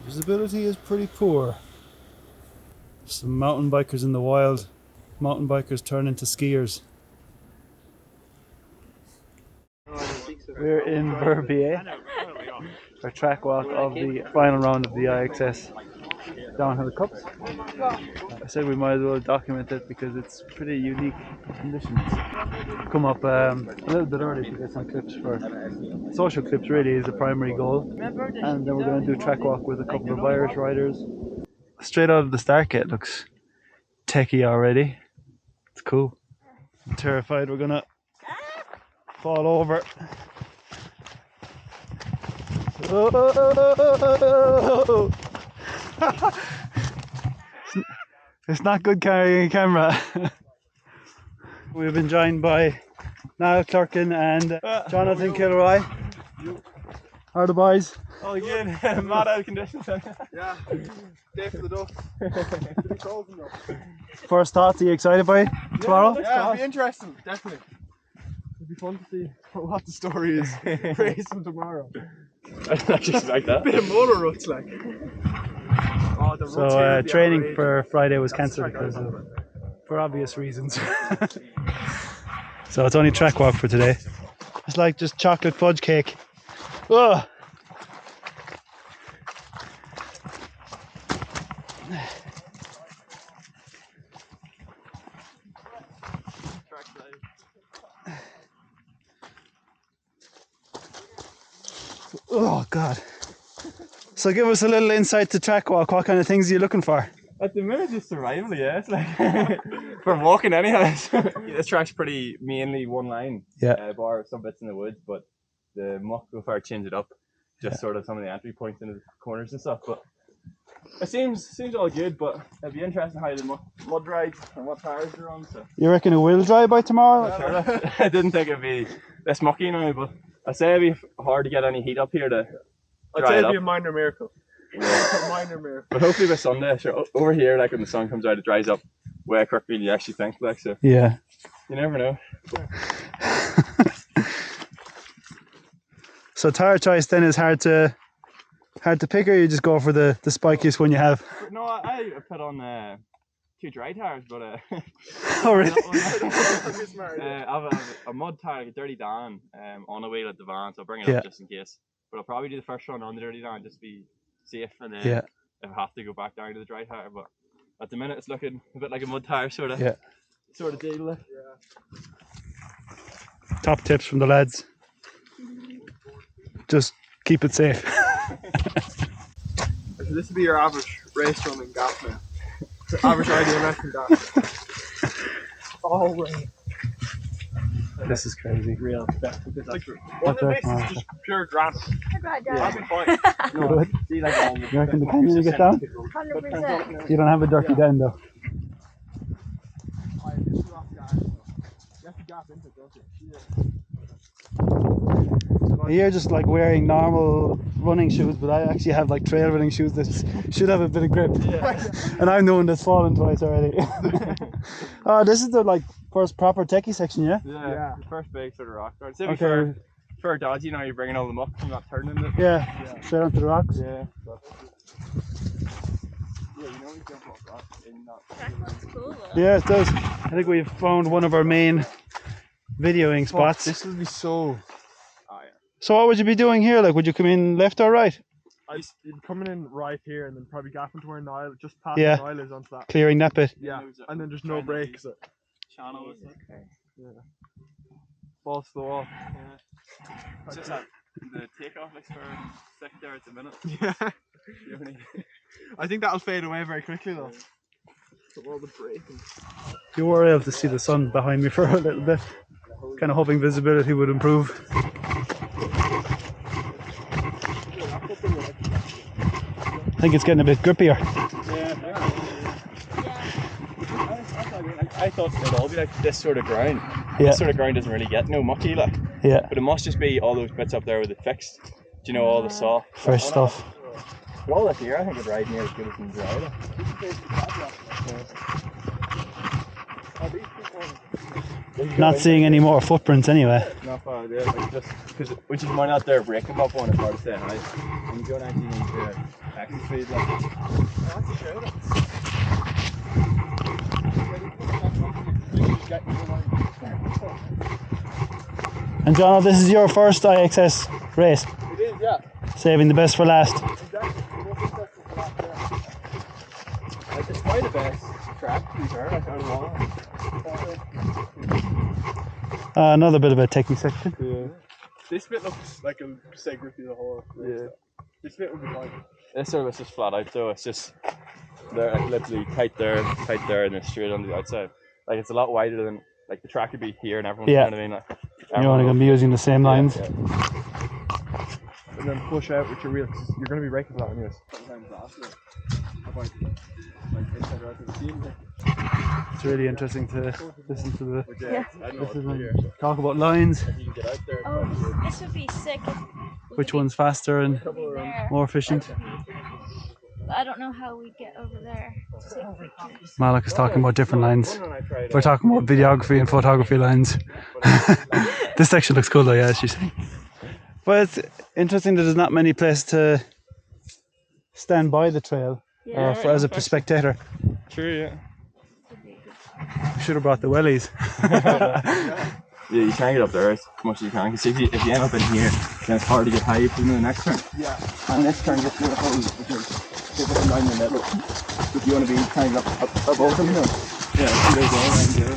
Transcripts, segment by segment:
Visibility is pretty poor. Some mountain bikers in the wild. Mountain bikers turn into skiers. We're in Verbier for track walk of the final round of the iXS downhill cups. I said we might as well document it because it's pretty unique conditions. Come up a little bit early to get some clips for social clips. Really is the primary goal, and then we're going to do track walk with a couple of Irish riders. Straight out of the start gate looks techie already. It's cool. I'm terrified we're gonna fall over. Oh! It's not good carrying a camera. We've been joined by Niall, Clerkin and Jonathan Kilroy. How are the boys? Oh, again, mad out of condition. Yeah, day for the duck. First thoughts, are you excited by it tomorrow? Yeah, it'll be interesting, definitely. It'll be fun to see what the story is racing tomorrow. I didn't actually expect that. Bit of motor ruts, like. Oh, the ruts So training for Friday was cancelled for obvious reasons. So it's only track walk for today. It's like just chocolate fudge cake. Ugh. Oh God. So give us a little insight to track walk. What kind of things are you looking for? At the minute, just survival, yeah. It's like for walking anyhow. This track's pretty mainly one line. Yeah. Bar some bits in the woods, but the muck will far change it up. Just sort of some of the entry points into the corners and stuff. But it seems all good. But it'll be interesting how the mud dries and what tires are on. So You reckon it will dry by tomorrow? I didn't think it'd be this mucky now, but I say it'd be hard to get any heat up here to. I'd say it'd be a minor miracle. A minor miracle. But hopefully by Sunday, sure, over here, like when the sun comes out, it dries up way quicker than you actually think. Like so, Yeah. you never know. So tire choice then is hard to pick, or you just go for the spikiest one you have? No, I put on 2 dry tires, but Oh really? I have a mud tire, like a Dirty Dan, on a wheel at the van, so I'll bring it up just in case. But I'll probably do the first one on the Dirty Dan, just to be safe, and then if I have to go back down to the dry tire. But at the minute, it's looking a bit like a mud tire sort of deal. Like. Yeah. Top tips from the lads. Just keep it safe. This would be your average race running gap now. Average IDMS and gap. All rain. This is crazy. Real. One of the races is just pure granite. That'd be fine. No, see, like all You reckon the canyon will get down? 100%. You don't have a dirty den though. You're just like wearing normal running shoes, but I actually have like trail running shoes that should have a bit of grip. And I'm the one that's fallen twice already. Oh, this is the like first proper techie section, yeah? Yeah. The first big sort of rock garden. Okay. For dodgy now, you're bringing all them up from that turn in it. Yeah, straight onto the rocks. Yeah. You know we jump off rocks in that. That's cool though. Yeah, it does. I think we've found one of our main videoing spots. This would be so. So what would you be doing here? Like, would you come in left or right? I'd be coming in right here and then probably gapping to where Niall, just past Niall is onto that. Clearing that bit. Yeah, and then just no brakes. Channel is like. Yeah. Balls to the wall. Yeah. It's just that the takeoff looks for sick there at the minute. Yeah. I think that'll fade away very quickly though. All the braking. You were able to see the sun behind me for a little bit. Kind of hoping visibility would improve. I think it's getting a bit grippier. I thought it'd all be like this sort of ground. Yeah. This sort of ground doesn't really get no mucky, like. Yeah. But it must just be all those bits up there with it fixed. Do you know, all the soft Fresh stuff. But all this here, I think it's riding here as good as in dry. Not seeing any more footprints anyway. Not far, yeah. Like just because which is mine out there breaking up on it's hard to say hi. And you don't actually need to access feed like. And Jono, this is your first iXS race. It is, yeah. Saving the best for last. Exactly. It's quite a best track to be fair. Like, I don't know. Another bit of a techie section. Yeah. This bit looks like a segment through the whole race. Yeah. This bit would be fine. This service is flat out though. It's just they're like, literally tight there, and then straight on the outside. Like it's a lot wider than like the track would be here, and everyone's Yeah. kind of like. You're only going to be using the same lines. Yeah. And then push out with your wheel, 'cause you're going to be raking for that anyways. Sometimes after. It's really interesting to listen to the Yeah. talk about lines, Oh, this would be sick. If we which could one's faster and be there. more efficient. I don't know how we get over there to take pictures. Malik is talking about different lines. We're talking about videography and photography lines. This section looks cool though, yeah, she's saying. But it's interesting that there's not many places to stand by the trail as a spectator. True, yeah. We should have brought the wellies. Yeah, you can't get up there as much as you can. Because if you end up in here, then it's hard to get high up in the next turn. Yeah. And this turn gets really high because you're looking down the middle. If you want to be kind of up above them, you know. Yeah, see those all around here.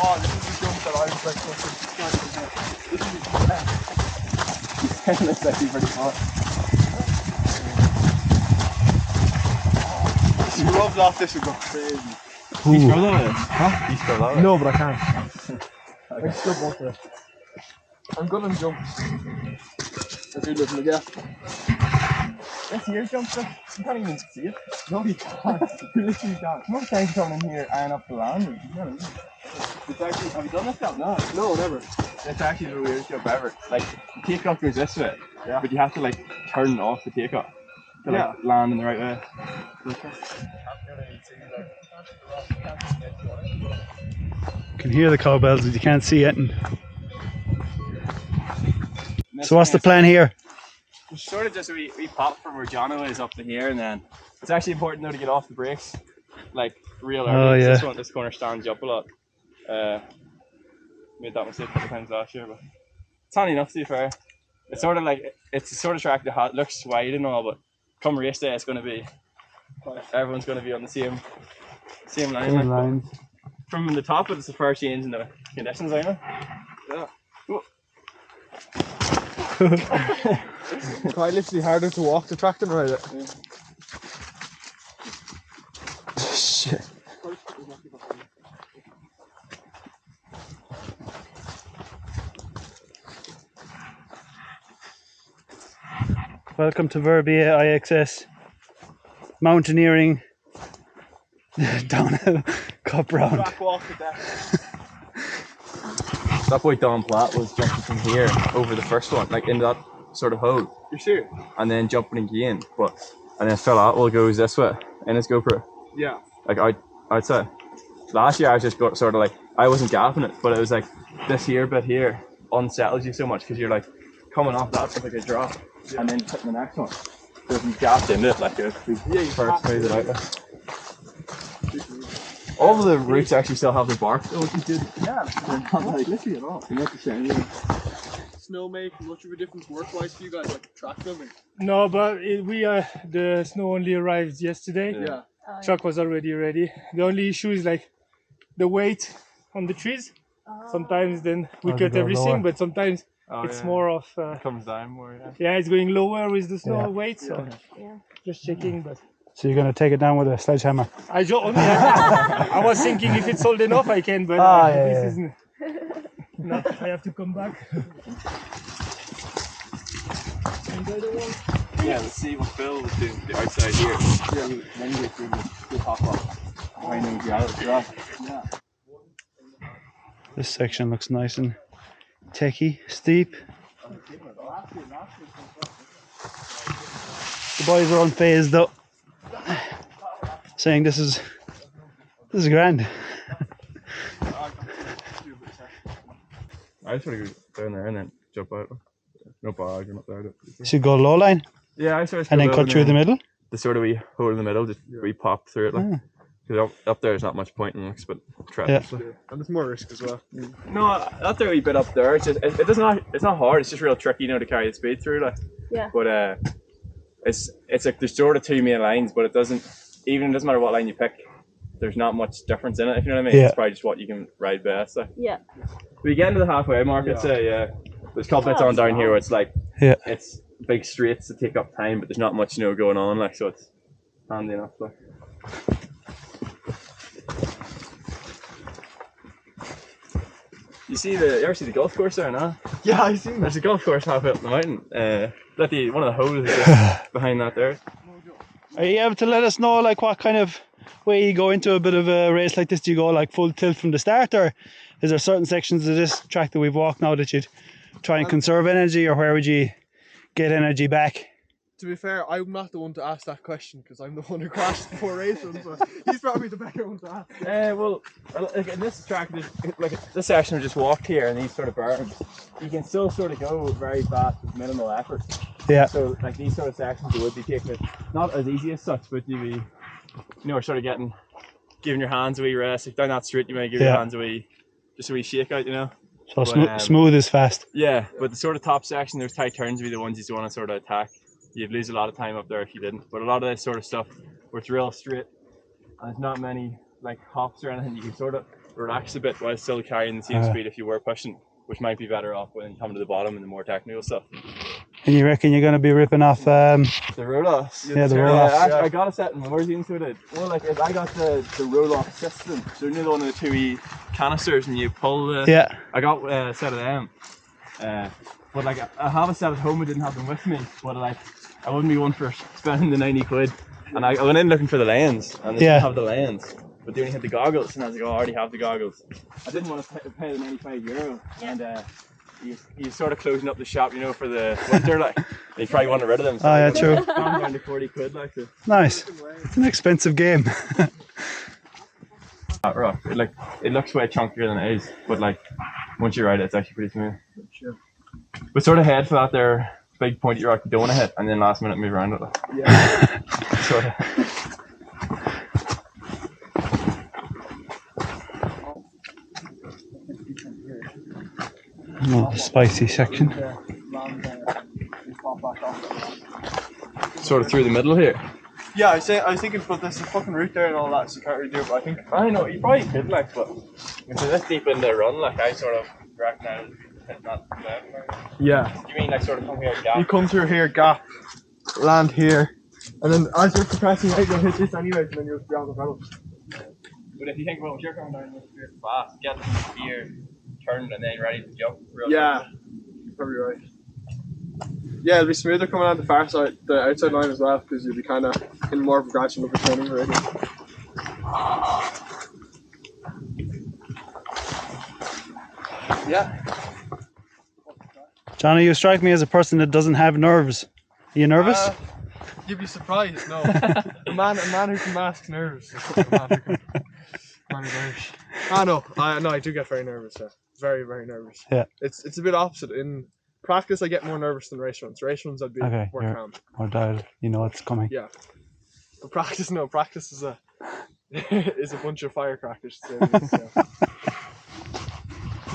Oh, this is the jump that I was like fucking standing here. This is It's actually pretty far. You rubbed off this would go crazy. You scroll that way? Huh? You scroll that way? No, but I can't. I still both there. I'm good on jumps. If you're looking to get. This here jump stuff, you can't even see it. No, you can't. You literally can't. No thanks coming in here and up the land. You know what I mean? It's actually, have you done this job? No. No, never. It's actually the weirdest job ever. Like, the takeoff goes this way, but you have to like turn off the takeoff to like land in the right way. You can hear the cowbells, but you can't see it. So what's the plan here? Sort of just we pop from where Jono is up to here, and then it's actually important though to get off the brakes, like real early. Oh, yeah. This corner stands you up a lot. Made that mistake a couple times last year, but it's handy enough to be fair. It's sort of like it's the sort of track that looks wide and all, but come race day, it's going to be everyone's going to be on the same line. Same lines. From the top, it's a fair change in the conditions, I know. Yeah. Quite literally harder to walk the track than ride it. Yeah. Shit. Welcome to Verbier iXS mountaineering downhill cup round. Track walk to death. That boy Don Platt was jumping from here over the first one, like into that sort of hole. You're serious? And then jumping again, and then fell out. Well, goes this way in his GoPro. Yeah. Like I'd say, last year I was just sort of like I wasn't gapping it, but it was like this here bit here unsettles you so much because you're like coming off that with like a drop, and then hitting the next one. So if you gapped in it, like you first phase it out there. All of the routes actually still have the bark though, which is good. Yeah. They're not like literally at all. They're not the same. Snow make much of a difference work-wise for you guys, like track filming? No, but the snow only arrived yesterday. Yeah. Truck was already ready. The only issue is like the weight on the trees. Sometimes then we they cut go everything, lower. but sometimes it's more of comes down more. it's going lower with the snow Yeah. weight. So just checking, but So you're going to take it down with a sledgehammer? I was thinking if it's old enough I can, but this isn't. No, I have to come back. Yeah, let's see what Phil was doing the outside here. Yeah, then you get the top up. I know the other drop. Yeah. This section looks nice and techie, steep. The boys are unfazed though, saying this is This is grand. I just want to go down there and then jump out. No bag or not there. Should go low line Yeah, I sort of and then cut through the middle. The sort of wee hole in the middle, just wee pop through it. Like. Because up there's not much point in it, but treacherous. Yeah. And it's more risk as well. No, up there a wee bit up there. It's just it's not hard. It's just real tricky, to carry the speed through. Like. Yeah. But it's like there's sort of two main lines, but it doesn't matter what line you pick. There's not much difference in it. If you know what I mean. Yeah. It's probably just what you can ride best. Like. Yeah. We get into the halfway mark. It's there's a couple bits on down here where it's like it's big straights that take up time, but there's not much going on. Like so, it's handy enough. Like. You ever see the golf course there now? Yeah, I seen that. There's a golf course halfway up the mountain. One of the holes is just behind that there. Are you able to let us know like what kind of way you go into a bit of a race like this? Do you go like full tilt from the start, or is there certain sections of this track that we've walked now that you'd try and conserve energy, or where would you get energy back? To be fair, I'm not the one to ask that question because I'm the one who crashed before racing, so he's probably the better one to ask. Well, like in this track, like this section we just walked here and these sort of berms, you can still sort of go very fast with minimal effort. Yeah. So like these sort of sections, you would be taking it not as easy as such, but you'd be, sort of giving your hands a wee rest. Like down that street, you might give your hands a wee shake out, So smooth is fast. Yeah, but the sort of top section, those tight turns would be the ones you want to sort of attack. You'd lose a lot of time up there if you didn't. But a lot of this sort of stuff where it's real straight and there's not many like hops or anything, you can sort of relax a bit while still carrying the same speed if you were pushing, which might be better off when you come to the bottom and the more technical stuff. And you reckon you're going to be ripping off the roll-offs? Yeah, the roll-offs. I got a set more into it. Well, like I got the roll-off system. So you know the one of the two wee canisters and you pull the... I got a set of them. But like I have a set at home, I didn't have them with me. But like I wouldn't be one for spending the 90 quid. And I went in looking for the lens and they didn't have the lens. But they only had the goggles and I was like, I already have the goggles. I didn't want to pay the €95 and he's sort of closing up the shop, for the winter, like. He probably want to rid of them. So true. Down to 40 quid, like. So. Nice. It's an expensive game. Rough. It looks way chunkier than it is, but like once you ride it, it's actually pretty smooth. Sure. But sort of head for that there big pointy rock you don't want to hit, and then last minute move around it. Like. Yeah. Sort of. Oh, spicy section. Sort of through the middle here. Yeah, I was thinking, but there's a fucking route there and all that, so you can't really do it. But I think I know you probably could, like, but if you're this deep in the run, like I sort of reckon I would hit that left. Yeah. You mean like sort of come here gap? You come through here, gap, land here, and then as you're compressing out, you'll hit this anyway, and then you'll be on the pedal. But if you think about what you're coming down with your fast, get the gear turned and then ready to jump. Yeah, you're probably right. Yeah, it'll be smoother coming on the far side, the outside line as well, because you'll be kind of in more of a gradual overturning already. Yeah. Johnny, you strike me as a person that doesn't have nerves. Are you nervous? You'd be surprised, no. a man who can mask nerves. Man who's Irish. No, I do get very nervous. Yeah. Very, very nervous. Yeah. It's a bit opposite. In practice, I get more nervous than race runs. Race runs, I'd be more calm. More dialed. You know what's coming. Yeah. But practice, no. Practice is a bunch of firecrackers.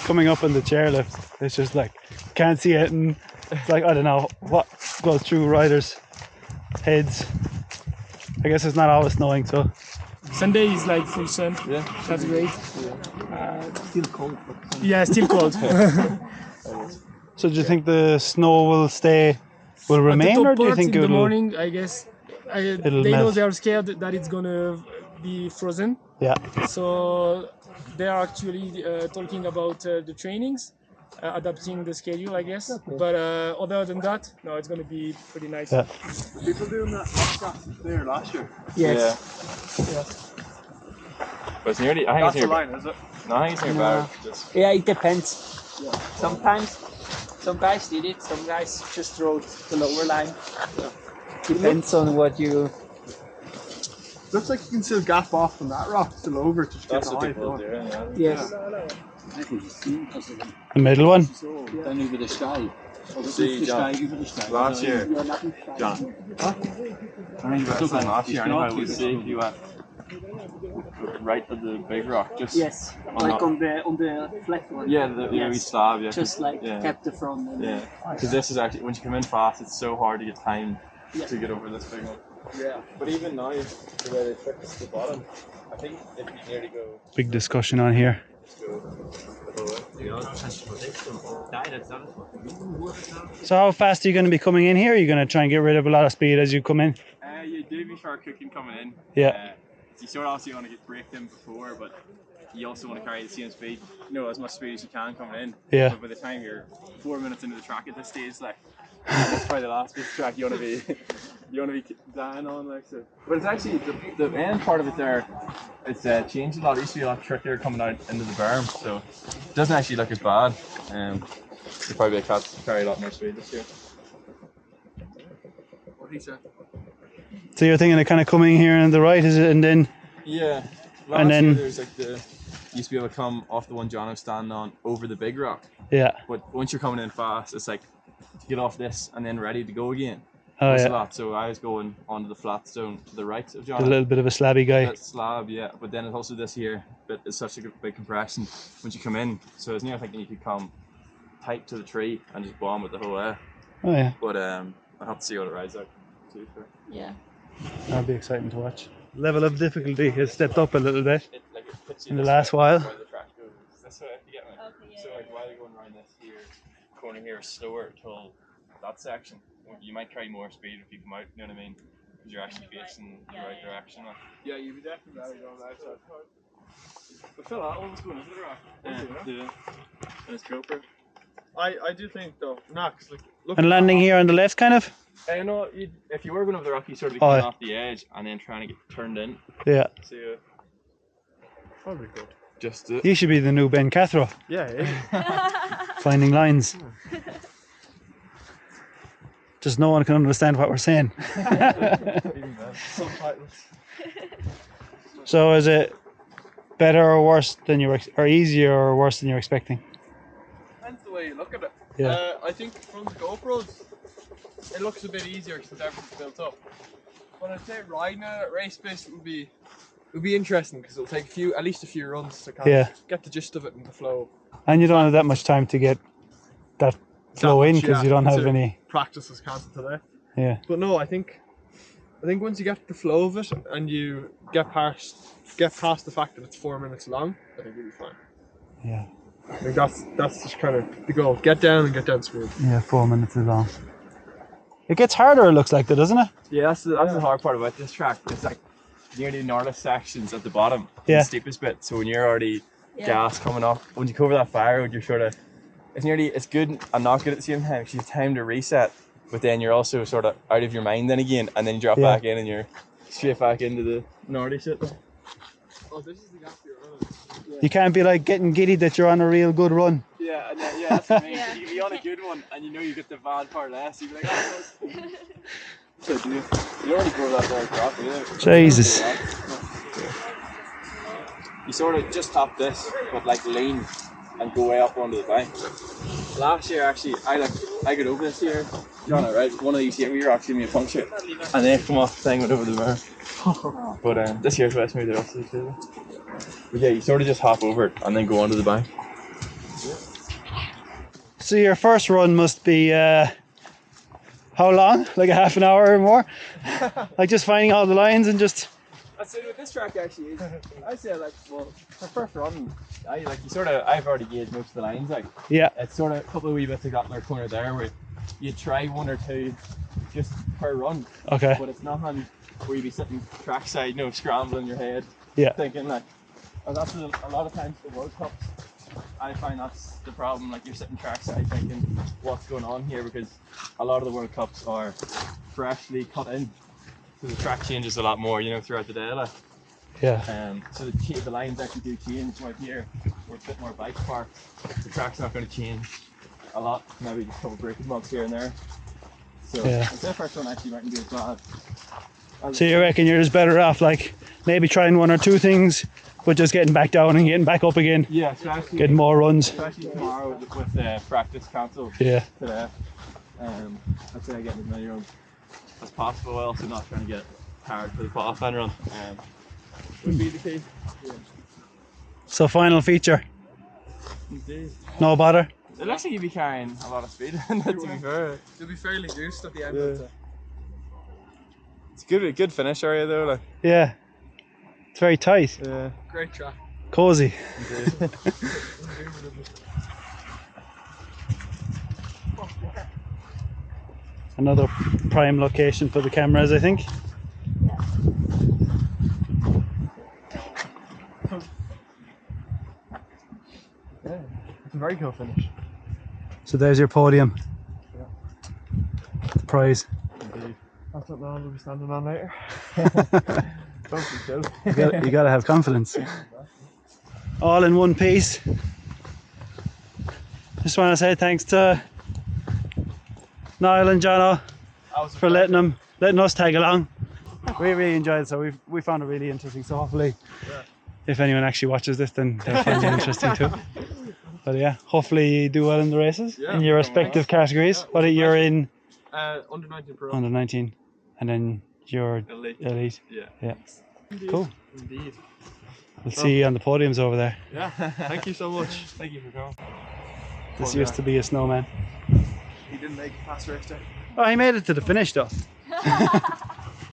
Coming up in the chairlift, it's just like can't see it, and it's like I don't know what goes through riders' heads. I guess it's not always snowing, so. Sunday is like full sun. Yeah. That's great. Still cold. Yeah, still cold. So do you think the snow will remain, or do you think in it'll? the morning, I guess. They know they are scared that it's gonna be frozen. Yeah. So they are actually talking about the trainings, adapting the schedule, I guess. Okay. But other than that, no, it's gonna be pretty nice. Yeah. People doing that podcast there last year. Yes. Yeah. Yes. But it's nearly. I think That's it's the line, is it? No, I think it's near about. Yeah, it depends. Yeah. Sometimes some guys did it, some guys just rode the lower line. Yeah. Depends on what you Looks like you can still gap off from that rock, still over to That's get what the they will high. do. Yes. The middle one. Then over the sky. See, John, last year, John, last year, anyway, we see you went right to the big rock, just Yes. on Like the- on the flat one. yeah, the wee Yes. slab, yeah. Just like yeah. kept the front. And Yeah, because this is actually, when you come in fast, it's so hard to get time Yeah. to get over this big one. Yeah. But even now, the way they fix the bottom, I think if you nearly go, Big discussion on here. So how fast are you going to be coming in here? Are you going to try and get rid of a lot of speed as you come in? you do be sure cooking coming in. Yeah. You sort of obviously want to get braked in before, but you also want to carry the same speed, as much speed as you can coming in. Yeah. But by the time you're 4 minutes into the track at this stage, like, that's probably the last bit of track you want to be dying on, like so. But it's actually the end part of it there. It's changed a lot. It used to be a lot trickier coming out into the berm, so it doesn't actually look as bad. You'll probably be able to carry a lot more speed this year. What he said. So you're thinking of kind of coming here on the right, is it, and then? Yeah. And then- year there's like you used to be able to come off the one John was standing on over the big rock. Yeah. But once you're coming in fast, it's like to get off this and then ready to go again. Oh It's a yeah. lot. So I was going onto the flat stone to the right of A John. little bit of a slabby guy. That slab, yeah. But then it's also this here, but it's such a big compression once you come in. So I was near thinking you could come tight to the tree and just bomb it the whole way. Oh yeah. But I'll have to see what it rides out. Yeah. That'll be exciting to watch. Level of difficulty has stepped up a little bit It puts you in the this last way, while. where the track goes. This way, you get me? Okay, yeah, So like while you're going around this here corner here is slower till that section. You might carry more speed if you come out, you know what I mean? Because you're actually facing the right direction. Like. Yeah, you'd be definitely better going right side. But Phil, that one's going, isn't it, right? Yeah. And it's GoPro. I do think though, cause like look And landing here on the left, kind of. If you were going over the rock, you sort of be Oh, coming yeah. off the edge and then trying to get turned in. Yeah. So probably good. just You should be the new Ben Cathro, Yeah. finding lines. Just no one can understand what we're saying. Subtitles. So is it better or worse than you were, or easier or worse than you were expecting? Depends the way you look at it. Yeah. I think from the GoPros, it looks a bit easier since everything's built up. But I'd say riding at race pace would be interesting because it'll take at least a few runs to kind Yeah. of get the gist of it and the flow. And you don't have that much time to get that flow in because you don't have any. Practice was cancelled today. Yeah. But no, I think once you get the flow of it and you get past the fact that it's 4 minutes long, I think you'll be fine. Yeah. I think that's just kind of the goal. Get down and get down smooth. Yeah, 4 minutes is long. It gets harder, it looks like, though, doesn't it? yeah, that's the hard part about this track. It's like nearly the gnarly sections at the bottom, Yeah. the steepest bit. So when you're already gas coming up, when you go over that fire road, you're sort of it's good and not good at the same time. 'Cause you have time to reset, but then you're also sort of out of your mind then again, and then you drop Yeah. back in and you're straight back into the gnarly shit. Oh, this is the gap you're on. You can't be like getting giddy that you're on a real good run. Yeah, and that's what I mean. Yeah. You can be on a good one, and you know you get the bad part less. You be like, oh, no. So do you already go that very crop, yeah? Jesus. You sort of just top this, but like lean and go way up onto the bank. Last year, actually, I got over this year. John, right? One of these years, we were actually me a puncture, and then come off the thing went over the bar. But this year's West maybe the rest of the year. But yeah, you sort of just hop over it and then go onto the bank. So your first run must be how long? Like a half an hour or more? Like just finding all the lines and just. I'd say with this track actually, I'd say for first run, I've already gauged most of the lines. Like Yeah. it's sort of a couple of wee bits of got in their corner there where you try one or two just per run, Okay. but it's not on where you be sitting trackside, scrambling your head, Yeah. thinking like, and that's a lot of times the World Cups. I find that's the problem. Like you're sitting trackside thinking, what's going on here? Because a lot of the World Cups are freshly cut in. So the track changes a lot more, throughout the day. Like. Yeah. So the lines actually do change right here. We're a bit more bike parked. The track's not going to change a lot. Maybe just a couple braking bumps here and there. So Yeah. the first one actually mightn't be as bad. So you reckon you're just better off like maybe trying one or two things, but just getting back down and getting back up again. Yeah, especially Getting more runs. especially tomorrow with practice cancelled Yeah. today. I'd say getting as many runs as possible. While also not trying to get hard for the qualifying run. Would be the key. Yeah. So final feature. Indeed. No bother. It looks like you'd be carrying a lot of speed. To be fair, You'll be fairly juiced at the end of it. It's a good finish area though. Like. Yeah. It's very tight. Yeah. Great track. Cozy. Another prime location for the cameras, I think. Yeah, it's a very cool finish. So there's your podium. The prize. Indeed. That's what Niall will be standing on later. Don't be chill. You gotta have confidence. All in one piece. Just want to say thanks to Niall and Jono for letting us tag along. We really enjoyed it, so we found it really interesting. So hopefully, if anyone actually watches this, then they'll find it interesting too. But yeah, hopefully you do well in the races in your respective categories. What you're in? Under 19 pro. Under 19, and then you're elite. Yeah. Cool. Indeed. We'll see you on the podiums over there. Yeah. Thank you so much. Thank you for coming. This used to be a snowman. He didn't make it past race day. Oh, he made it to the finish though.